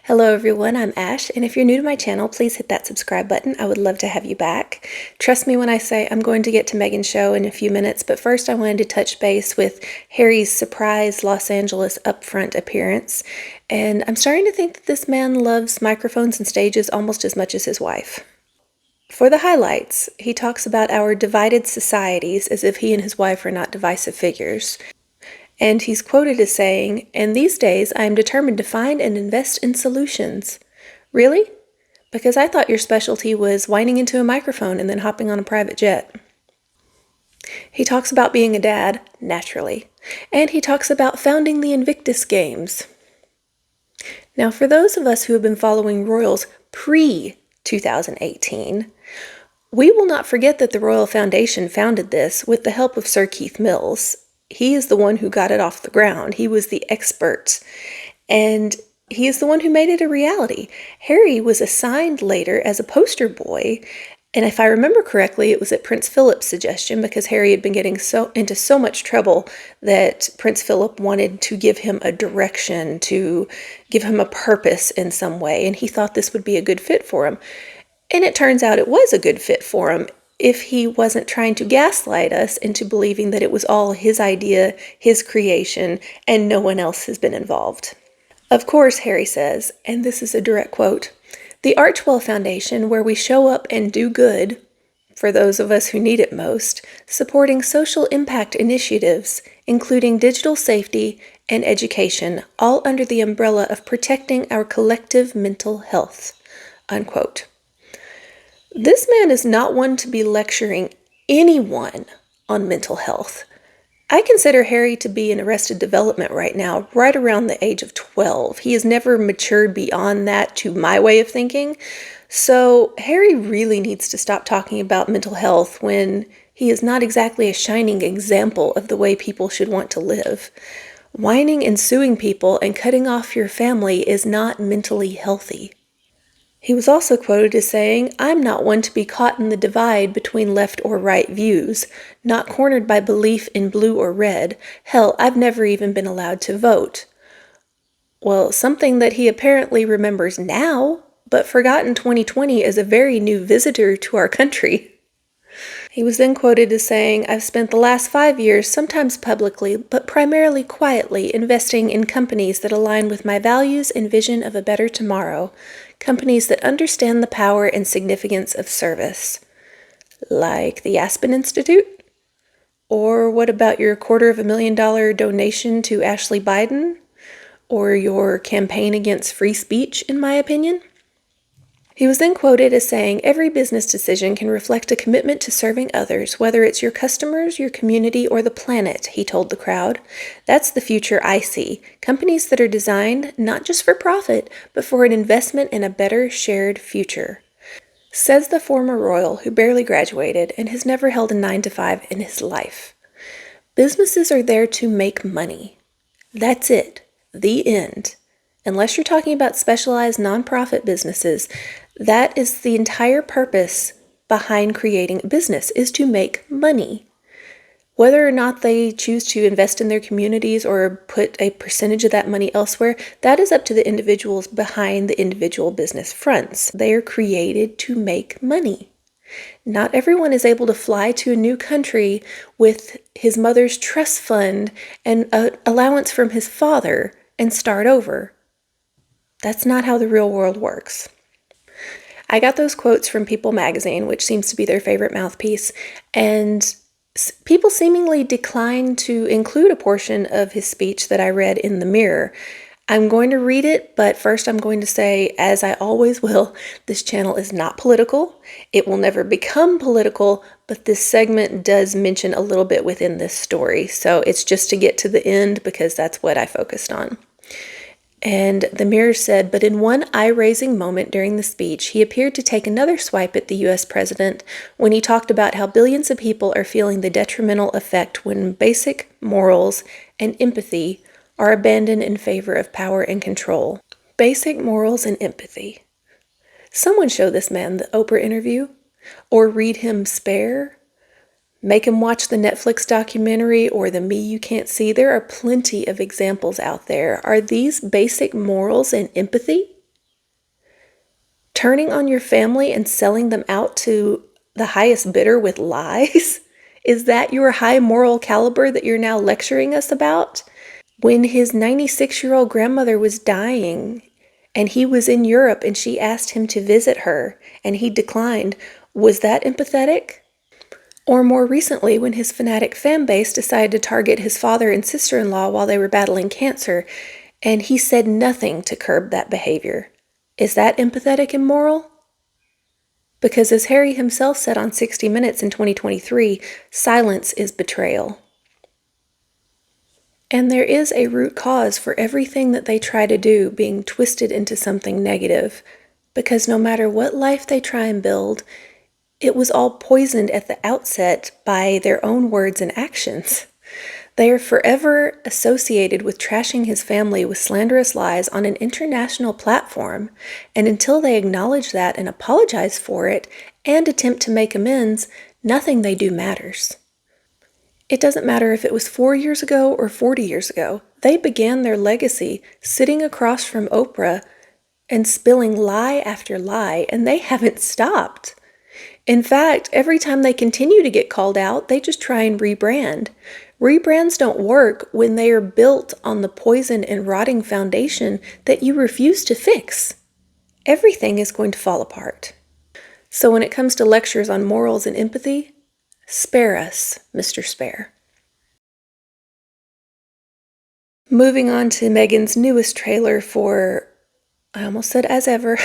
Hello everyone, I'm Ash, and if you're new to my channel, please hit that subscribe button. I would love to have you back. Trust me when I say I'm going to get to Meghan's show in a few minutes, but first I wanted to touch base with Harry's surprise Los Angeles upfront appearance, and I'm starting to think that this man loves microphones and stages almost as much as his wife. For the highlights, he talks about our divided societies as if he and his wife are not divisive figures. And he's quoted as saying, "And these days I am determined to find and invest in solutions." Really? Because I thought your specialty was whining into a microphone and then hopping on a private jet. He talks about being a dad, naturally. And he talks about founding the Invictus Games. Now, for those of us who have been following royals pre-2018, we will not forget that the Royal Foundation founded this with the help of Sir Keith Mills. He is the one who got it off the ground. He was the expert. And he is the one who made it a reality. Harry was assigned later as a poster boy. And if I remember correctly, it was at Prince Philip's suggestion because Harry had been getting into so much trouble that Prince Philip wanted to give him a direction, to give him a purpose in some way. And he thought this would be a good fit for him. And it turns out it was a good fit for him, if he wasn't trying to gaslight us into believing that it was all his idea, his creation, and no one else has been involved. Of course, Harry says, and this is a direct quote, "The Archwell Foundation, where we show up and do good, for those of us who need it most, supporting social impact initiatives, including digital safety and education, all under the umbrella of protecting our collective mental health." Unquote. This man is not one to be lecturing anyone on mental health. I consider Harry to be in Arrested Development right now, right around the age of 12. He has never matured beyond that to my way of thinking. So Harry really needs to stop talking about mental health when he is not exactly a shining example of the way people should want to live. Whining and suing people and cutting off your family is not mentally healthy. He was also quoted as saying, "I'm not one to be caught in the divide between left or right views, not cornered by belief in blue or red. Hell, I've never even been allowed to vote." Well, something that he apparently remembers now, but forgot in 2020 as a very new visitor to our country. He was then quoted as saying, "I've spent the last 5 years, sometimes publicly, but primarily quietly, investing in companies that align with my values and vision of a better tomorrow. Companies that understand the power and significance of service." Like the Aspen Institute? Or what about your $250,000 donation to Ashley Biden? Or your campaign against free speech, in my opinion? He was then quoted as saying, "Every business decision can reflect a commitment to serving others, whether it's your customers, your community, or the planet," he told the crowd. "That's the future I see. Companies that are designed not just for profit, but for an investment in a better shared future." Says the former royal who barely graduated and has never held a 9-to-5 in his life. Businesses are there to make money. That's it. The end. Unless you're talking about specialized nonprofit businesses, that is the entire purpose behind creating a business, is to make money. Whether or not they choose to invest in their communities or put a percentage of that money elsewhere, that is up to the individuals behind the individual business fronts. They are created to make money. Not everyone is able to fly to a new country with his mother's trust fund and an allowance from his father and start over. That's not how the real world works. I got those quotes from People magazine, which seems to be their favorite mouthpiece, and people seemingly declined to include a portion of his speech that I read in the Mirror. I'm going to read it, but first I'm going to say, as I always will, this channel is not political. It will never become political, but this segment does mention a little bit within this story. So it's just to get to the end because that's what I focused on. And the Mirror said, "But in one eye-raising moment during the speech, he appeared to take another swipe at the U.S. president when he talked about how billions of people are feeling the detrimental effect when basic morals and empathy are abandoned in favor of power and control." Basic morals and empathy. Someone show this man the Oprah interview, or read him Spare. Make him watch the Netflix documentary or the Me You Can't See. There are plenty of examples out there. Are these basic morals and empathy? Turning on your family and selling them out to the highest bidder with lies? Is that your high moral caliber that you're now lecturing us about? When his 96-year-old grandmother was dying and he was in Europe and she asked him to visit her and he declined, was that empathetic? Or more recently, when his fanatic fan base decided to target his father and sister-in-law while they were battling cancer, and he said nothing to curb that behavior. Is that empathetic and moral? Because as Harry himself said on 60 Minutes in 2023, silence is betrayal. And there is a root cause for everything that they try to do being twisted into something negative, because no matter what life they try and build, it was all poisoned at the outset by their own words and actions. They are forever associated with trashing his family with slanderous lies on an international platform, and until they acknowledge that and apologize for it and attempt to make amends, nothing they do matters. It doesn't matter if it was 4 years ago or 40 years ago. They began their legacy sitting across from Oprah and spilling lie after lie, and they haven't stopped. In fact, every time they continue to get called out, they just try and rebrand. Rebrands don't work when they are built on the poisoned and rotting foundation that you refuse to fix. Everything is going to fall apart. So when it comes to lectures on morals and empathy, spare us, Mr. Spare. Moving on to Meghan's newest trailer for, I almost said as ever,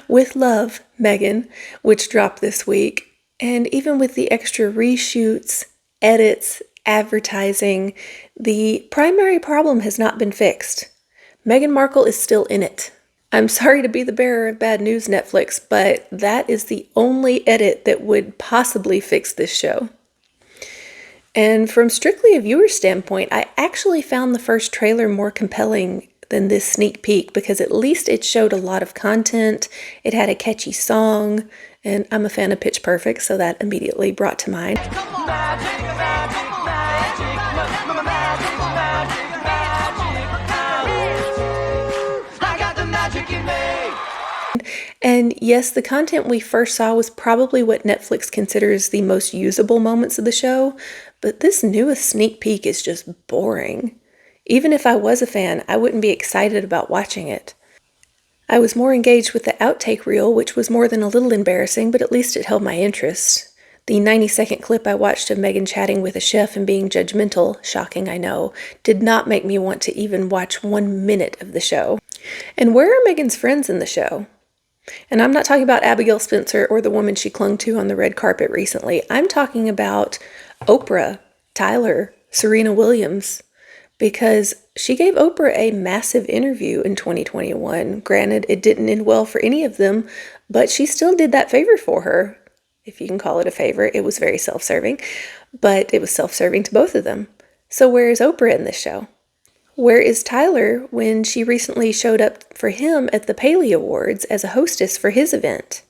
With Love, Meghan, which dropped this week. And even with the extra reshoots, edits, advertising, the primary problem has not been fixed. Meghan Markle is still in it. I'm sorry to be the bearer of bad news, Netflix, but that is the only edit that would possibly fix this show. And from strictly a viewer standpoint, I actually found the first trailer more compelling than this sneak peek because at least it showed a lot of content. It had a catchy song, and I'm a fan of Pitch Perfect, so that immediately brought to mind. And yes, the content we first saw was probably what Netflix considers the most usable moments of the show, but this newest sneak peek is just boring. Even if I was a fan, I wouldn't be excited about watching it. I was more engaged with the outtake reel, which was more than a little embarrassing, but at least it held my interest. The 90-second clip I watched of Meghan chatting with a chef and being judgmental, shocking I know, did not make me want to even watch 1 minute of the show. And where are Meghan's friends in the show? And I'm not talking about Abigail Spencer or the woman she clung to on the red carpet recently. I'm talking about Oprah, Tyler, Serena Williams, because she gave Oprah a massive interview in 2021. Granted, it didn't end well for any of them, but she still did that favor for her. If you can call it a favor, it was very self-serving, but it was self-serving to both of them. So where is Oprah in this show? Where is Tyler when she recently showed up for him at the Paley Awards as a hostess for his event?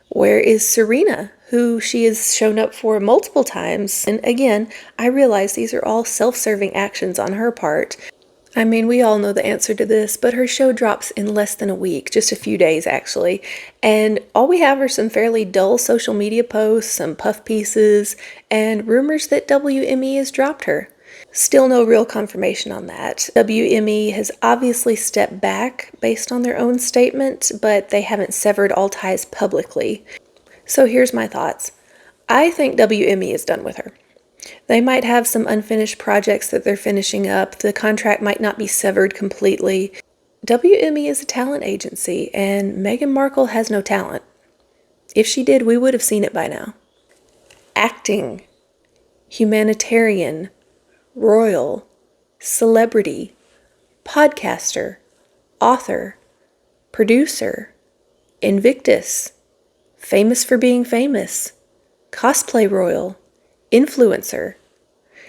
Where is Serena, who she has shown up for multiple times? And again, I realize these are all self-serving actions on her part. I mean, we all know the answer to this, but her show drops in less than a week, just a few days actually. And all we have are some fairly dull social media posts, some puff pieces, and rumors that WME has dropped her. Still no real confirmation on that. WME has obviously stepped back based on their own statement, but they haven't severed all ties publicly. So here's my thoughts. I think WME is done with her. They might have some unfinished projects that they're finishing up. The contract might not be severed completely. WME is a talent agency, and Meghan Markle has no talent. If she did, we would have seen it by now. Acting, humanitarian, royal, celebrity, podcaster, author, producer, Invictus, famous for being famous, cosplay royal, influencer.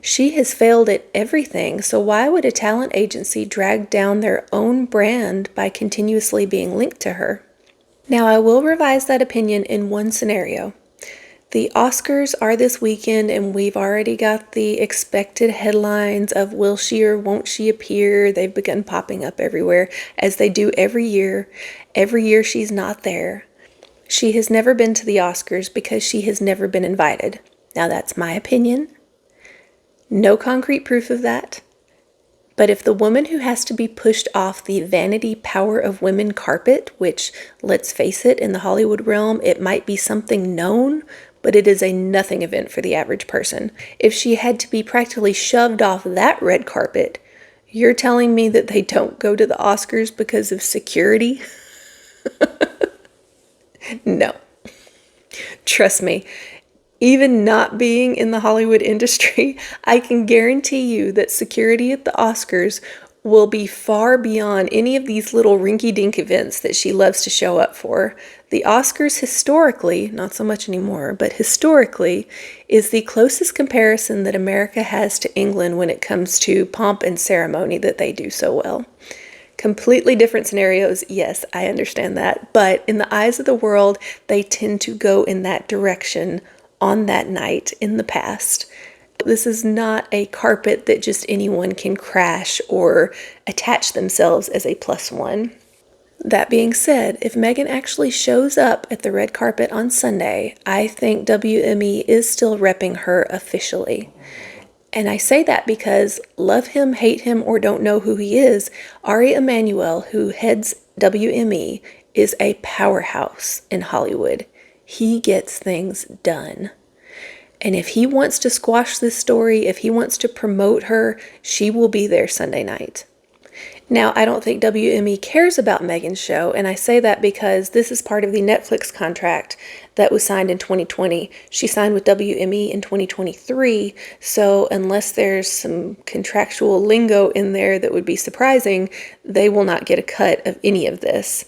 She has failed at everything, so why would a talent agency drag down their own brand by continuously being linked to her? Now, I will revise that opinion in one scenario. The Oscars are this weekend, and we've already got the expected headlines of will she or won't she appear. They've begun popping up everywhere, as they do every year. Every year she's not there. She has never been to the Oscars because she has never been invited. Now that's my opinion. No concrete proof of that. But if the woman who has to be pushed off the Vanity Power of Women carpet, which, let's face it, in the Hollywood realm, it might be something known, but it is a nothing event for the average person. If she had to be practically shoved off that red carpet, you're telling me that they don't go to the Oscars because of security? No. Trust me. Even not being in the Hollywood industry, I can guarantee you that security at the Oscars will be far beyond any of these little rinky-dink events that she loves to show up for. The Oscars historically, not so much anymore, but historically, is the closest comparison that America has to England when it comes to pomp and ceremony that they do so well. Completely different scenarios, yes, I understand that, but in the eyes of the world, they tend to go in that direction on that night in the past. This is not a carpet that just anyone can crash or attach themselves as a plus one. That being said, if Meghan actually shows up at the red carpet on Sunday, I think WME is still repping her officially. And I say that because, love him, hate him, or don't know who he is, Ari Emanuel, who heads WME, is a powerhouse in Hollywood. He gets things done. And if he wants to squash this story, if he wants to promote her, she will be there Sunday night. Now, I don't think WME cares about Meghan's show, and I say that because this is part of the Netflix contract that was signed in 2020. She signed with WME in 2023, so unless there's some contractual lingo in there that would be surprising, they will not get a cut of any of this.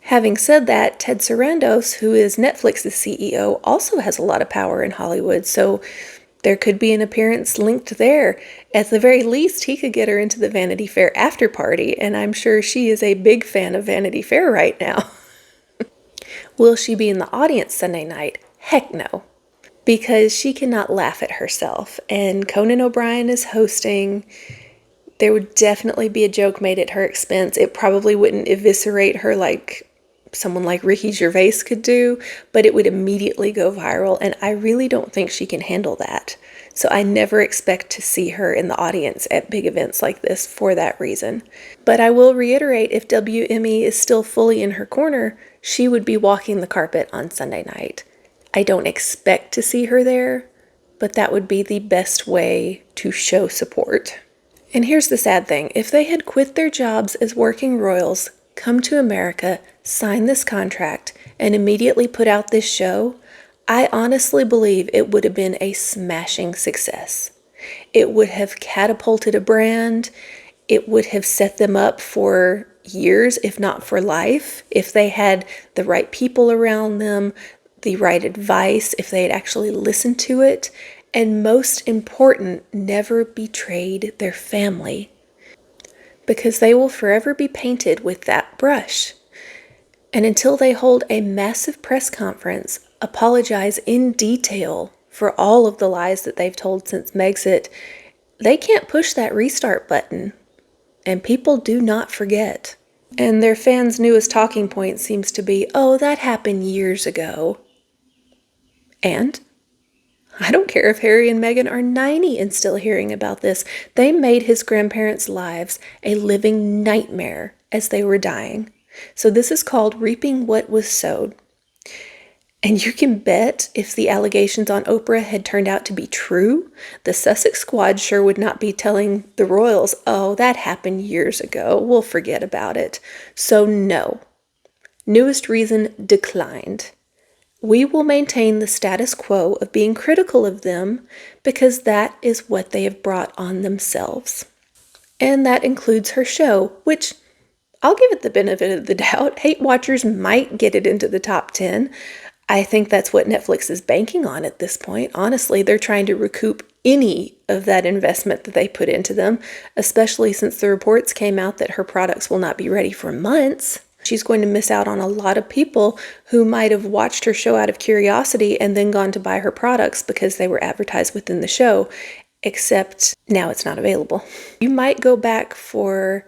Having said that, Ted Sarandos, who is Netflix's CEO, also has a lot of power in Hollywood, so there could be an appearance linked there. At the very least, he could get her into the Vanity Fair after party, and I'm sure she is a big fan of Vanity Fair right now. Will she be in the audience Sunday night? Heck no. Because she cannot laugh at herself, and Conan O'Brien is hosting. There would definitely be a joke made at her expense. It probably wouldn't eviscerate her like someone like Ricky Gervais could do, but it would immediately go viral, and I really don't think she can handle that. So I never expect to see her in the audience at big events like this for that reason. But I will reiterate, if WME is still fully in her corner, she would be walking the carpet on Sunday night. I don't expect to see her there, but that would be the best way to show support. And here's the sad thing. If they had quit their jobs as working royals, come to America, sign this contract, and immediately put out this show, I honestly believe it would have been a smashing success. It would have catapulted a brand. It would have set them up for years, if not for life, if they had the right people around them, the right advice, if they had actually listened to it, and most important, never betrayed their family. Because they will forever be painted with that brush. And until they hold a massive press conference, apologize in detail for all of the lies that they've told since Megxit, they can't push that restart button. And people do not forget. And their fans' newest talking point seems to be, oh, that happened years ago. And I don't care if Harry and Meghan are 90 and still hearing about this. They made his grandparents' lives a living nightmare as they were dying. So this is called reaping what was sowed. And you can bet if the allegations on Oprah had turned out to be true, the Sussex squad sure would not be telling the royals, oh, that happened years ago. We'll forget about it. So no. Newest reason declined. We will maintain the status quo of being critical of them because that is what they have brought on themselves. And that includes her show, which I'll give it the benefit of the doubt. Hate watchers might get it into the top 10. I think that's what Netflix is banking on at this point. Honestly, they're trying to recoup any of that investment that they put into them, especially since the reports came out that her products will not be ready for months. She's going to miss out on a lot of people who might have watched her show out of curiosity and then gone to buy her products because they were advertised within the show, except now it's not available. You might go back for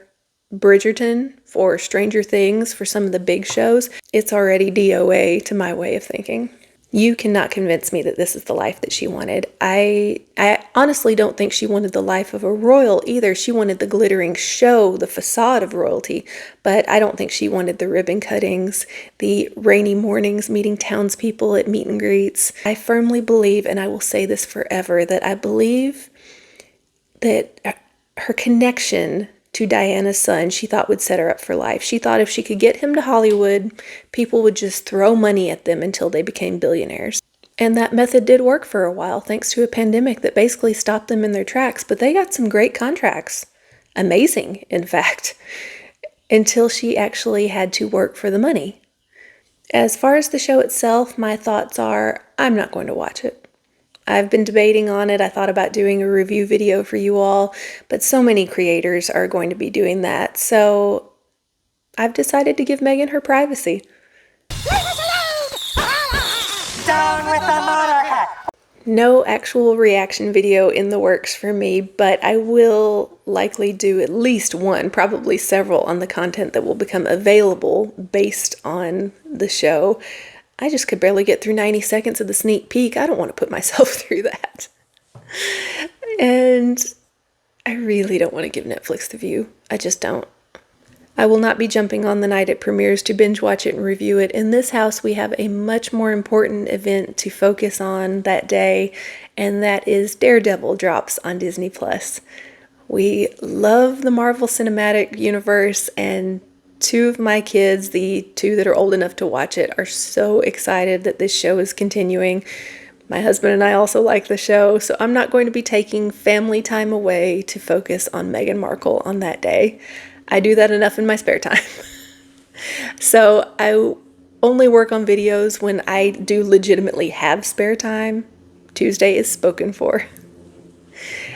Bridgerton, for Stranger Things, for some of the big shows. It's already DOA to my way of thinking. You cannot convince me that this is the life that she wanted. I honestly don't think she wanted the life of a royal either. She wanted the glittering show, the facade of royalty, but I don't think she wanted the ribbon cuttings, the rainy mornings meeting townspeople at meet and greets. I firmly believe, and I will say this forever, that I believe that her connection to Diana's son, she thought would set her up for life. She thought if she could get him to Hollywood, people would just throw money at them until they became billionaires. And that method did work for a while, thanks to a pandemic that basically stopped them in their tracks. But they got some great contracts. Amazing, in fact, until she actually had to work for the money. As far as the show itself, my thoughts are, I'm not going to watch it. I've been debating on it. I thought about doing a review video for you all, but so many creators are going to be doing that. So I've decided to give Meghan her privacy. Down with the monarch! No actual reaction video in the works for me, but I will likely do at least one, probably several, on the content that will become available based on the show. I just could barely get through 90 seconds of the sneak peek. I don't want to put myself through that. And I really don't want to give Netflix the view. I just don't. I will not be jumping on the night it premieres to binge watch it and review it. In this house, we have a much more important event to focus on that day, and that is Daredevil drops on Disney+. We love the Marvel Cinematic Universe, and two of my kids, the two that are old enough to watch it, are so excited that this show is continuing. My husband and I also like the show, so I'm not going to be taking family time away to focus on Meghan Markle on that day. I do that enough in my spare time. So I only work on videos when I do legitimately have spare time. Tuesday is spoken for.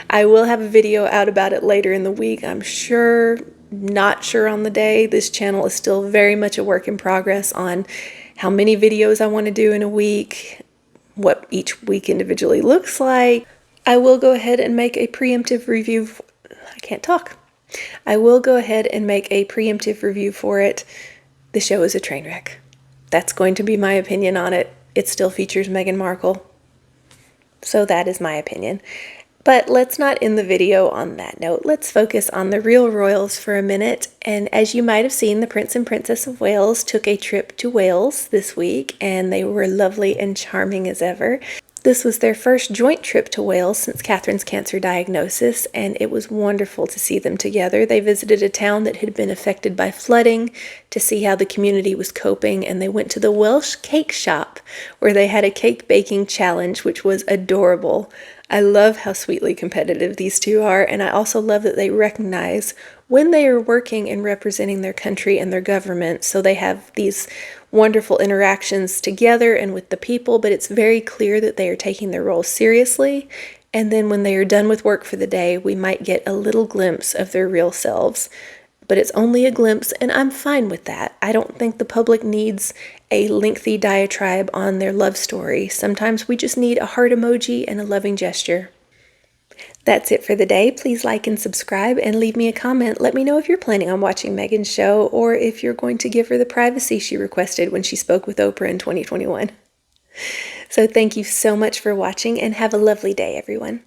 I will have a video out about it later in the week, I'm sure. Not sure on the day. This channel is still very much a work in progress on how many videos I want to do in a week, what each week individually looks like. I will go ahead and make a preemptive review. I can't talk. I will go ahead and make a preemptive review for it. The show is a train wreck. That's going to be my opinion on it. It still features Meghan Markle. So that is my opinion. But let's not end the video on that note. Let's focus on the real royals for a minute. And as you might have seen, the Prince and Princess of Wales took a trip to Wales this week, and they were lovely and charming as ever. This was their first joint trip to Wales since Catherine's cancer diagnosis, and it was wonderful to see them together. They visited a town that had been affected by flooding to see how the community was coping, and they went to the Welsh cake shop where they had a cake baking challenge, which was adorable. I love how sweetly competitive these two are, and I also love that they recognize when they are working and representing their country and their government, so they have these wonderful interactions together and with the people, but it's very clear that they are taking their role seriously, and then when they are done with work for the day, we might get a little glimpse of their real selves. But it's only a glimpse, and I'm fine with that. I don't think the public needs a lengthy diatribe on their love story. Sometimes we just need a heart emoji and a loving gesture. That's it for the day. Please like and subscribe and leave me a comment. Let me know if you're planning on watching Meghan's show or if you're going to give her the privacy she requested when she spoke with Oprah in 2021. So thank you so much for watching and have a lovely day, everyone.